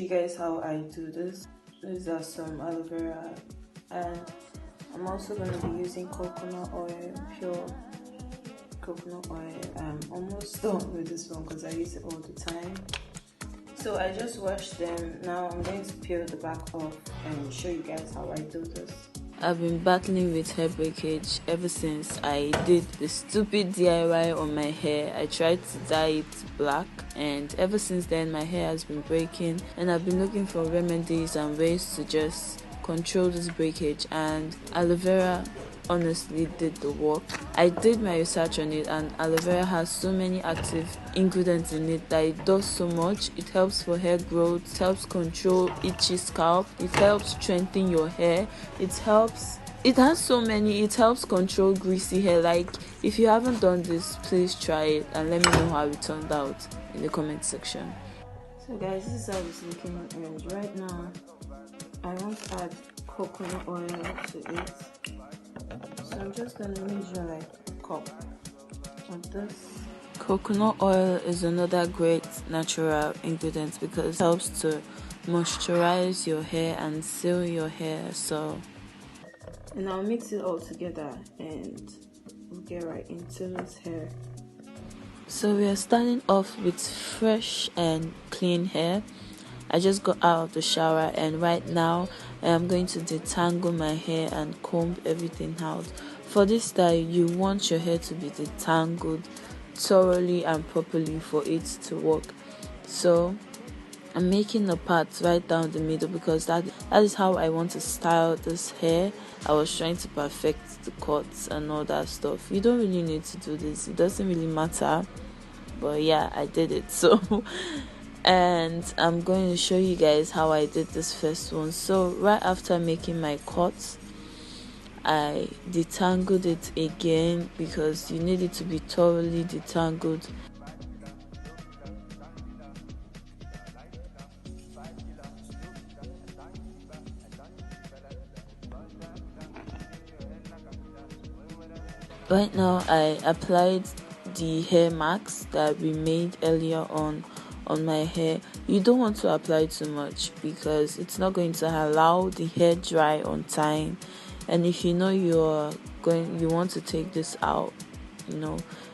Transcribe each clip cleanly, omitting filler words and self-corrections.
you guys how I do this. These are some aloe vera, and I'm also going to be using coconut oil, pure coconut oil. I'm almost done with this one because I use it all the time. So I just washed them. Now I'm going to peel the back off and show you guys how I do this. I've been battling with hair breakage ever since I did the stupid DIY on my hair. I tried to dye it black, and ever since then my hair has been breaking, and I've been looking for remedies and ways to just control this breakage, and aloe vera honestly did the work. I did my research on it, and aloe vera has so many active ingredients in it that it does so much. It helps for hair growth, it helps control itchy scalp, it helps strengthen your hair, it helps control greasy hair. Like, if you haven't done this, please try it and let me know how it turned out in the comment section. So guys, this is how it's looking, and right now I want to add coconut oil to it. So I'm just gonna measure like a cup of this. Coconut oil is another great natural ingredient because it helps to moisturize your hair and seal your hair. So, and I'll mix it all together and we'll get right into this hair. So we are starting off with fresh and clean hair. I just got out of the shower, and right now I am going to detangle my hair and comb everything out. For this style, you want your hair to be detangled thoroughly and properly for it to work. So I'm making a part right down the middle because that is how I want to style this hair. I was trying to perfect the cuts and all that stuff. You don't really need to do this, it doesn't really matter, but yeah, I did it. So and I'm going to show you guys how I did this first one. So right after making my cuts, I detangled it again because you need it to be thoroughly detangled. Right now I applied the hair mask that we made earlier on my hair. You don't want to apply too much because it's not going to allow the hair dry on time, and if you know you want to take this out,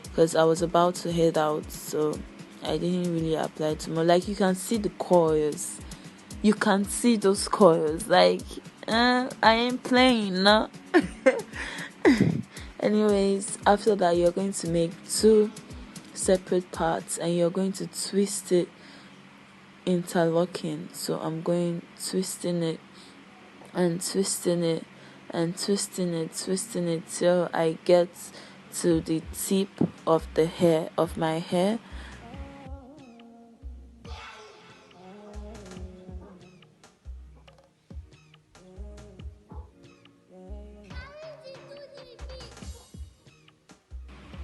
because I was about to head out, so I didn't really apply too much. Like, you can see the coils, you can see those coils, like I ain't playing, no. Anyways, after that you're going to make two separate parts and you're going to twist it interlocking. So I'm going twisting it and twisting it and twisting it till I get to the tip of the hair of my hair.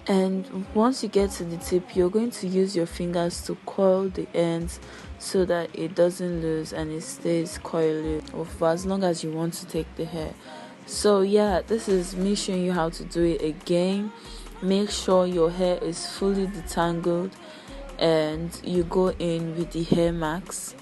And once you get to the tip, you're going to use your fingers to coil the ends so that it doesn't lose and it stays coily for as long as you want to take the hair. So yeah, this is me showing you how to do it again. Make sure your hair is fully detangled and you go in with the hair mask.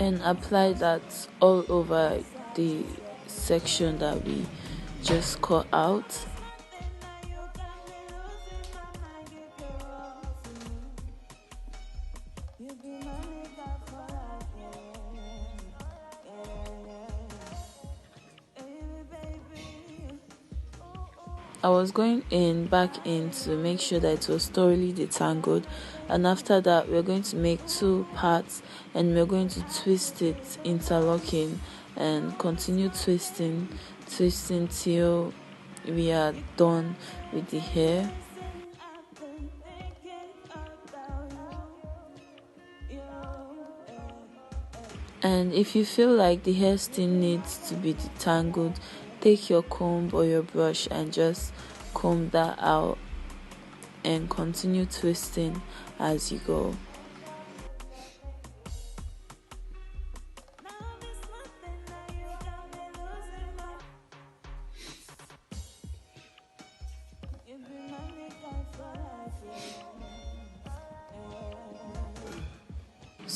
And apply that all over the section that we just cut out. I was going back in to make sure that it was thoroughly detangled, and after that we're going to make two parts and we're going to twist it interlocking and continue twisting till we are done with the hair. And if you feel like the hair still needs to be detangled, take your comb or your brush and just comb that out and continue twisting as you go.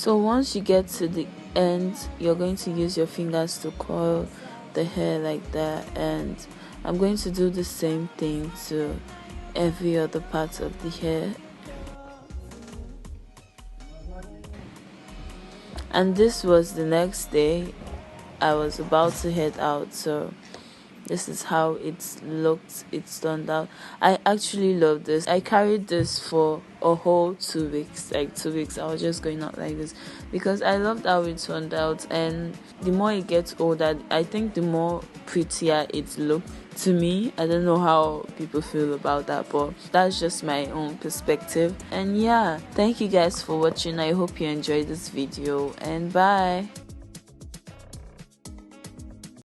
So once you get to the end, you're going to use your fingers to coil the hair like that, and I'm going to do the same thing to every other part of the hair. And this was the next day. I was about to head out, so this is how it looked. It's turned out. I actually love this. I carried this for a whole 2 weeks. Like 2 weeks I was just going out like this because I loved how it turned out. And the more it gets older, I think the more prettier it looked to me. I don't know how people feel about that, but that's just my own perspective. And yeah, thank you guys for watching. I hope you enjoyed this video, and bye.